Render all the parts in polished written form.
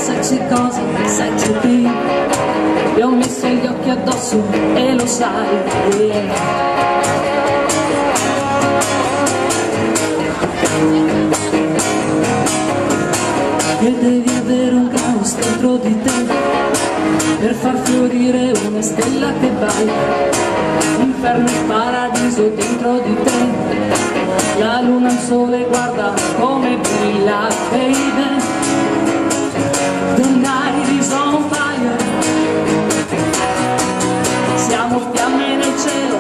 sexy cosa, sexy thing. Ti ho messo gli occhi addosso e lo sai, yeah. E devi avere un caos dentro di te per far fiorire una stella che vai. Inferno e paradiso dentro di te, la luna, il sole, guarda come brilla, baby. The night is on fire. Siamo fiamme nel cielo,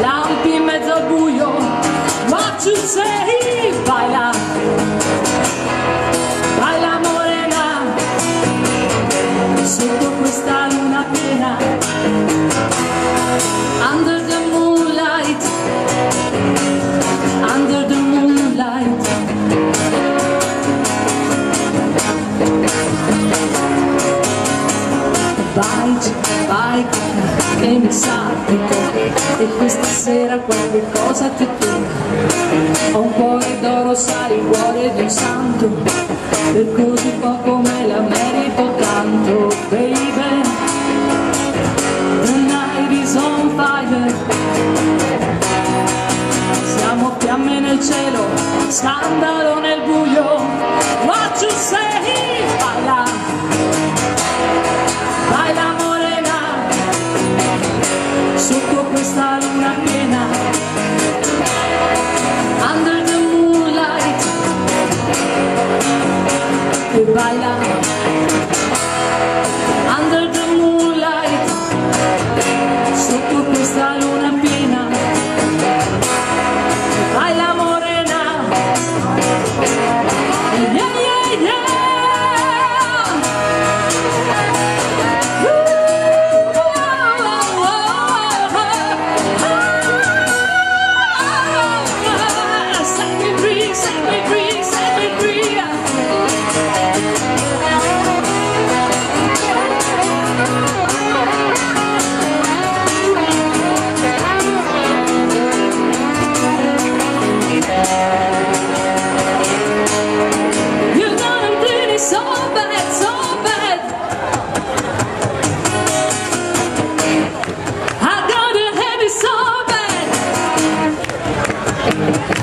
lampi in mezzo al buio. What you say? Baila, baila morena, sotto questa luna piena. Under the moonlight, under the moonlight. Vai, che mi salpico, e questa sera qualche cosa ti tocca. Ho un cuore d'oro, sai, il cuore di un santo, per così poco me la merito tanto, baby. The night is on fire. Siamo fiamme nel cielo, scandalo nel buio. What you say? Baila, baila morena, sotto questa luna piena. Under the moonlight. E baila, under the moonlight, sotto questa luna piena. Baila morena, yeah, yeah, yeah.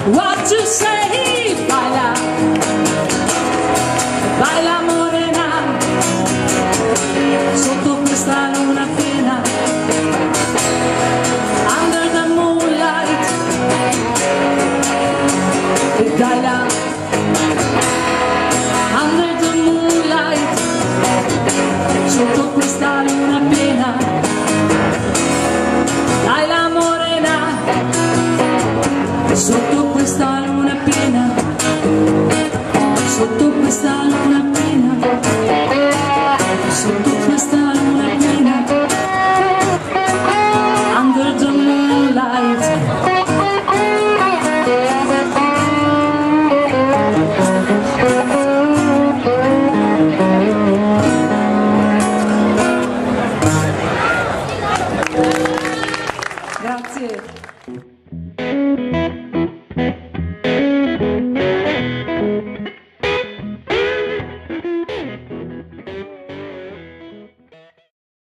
What you say? Baila, baila morena, sotto questa luna piena. Under the moonlight. E baila, under the moonlight, sotto questa luna piena. Baila morena, sotto questa luna piena, sotto questa luna piena, sotto questa luna piena, under the moonlight. Grazie.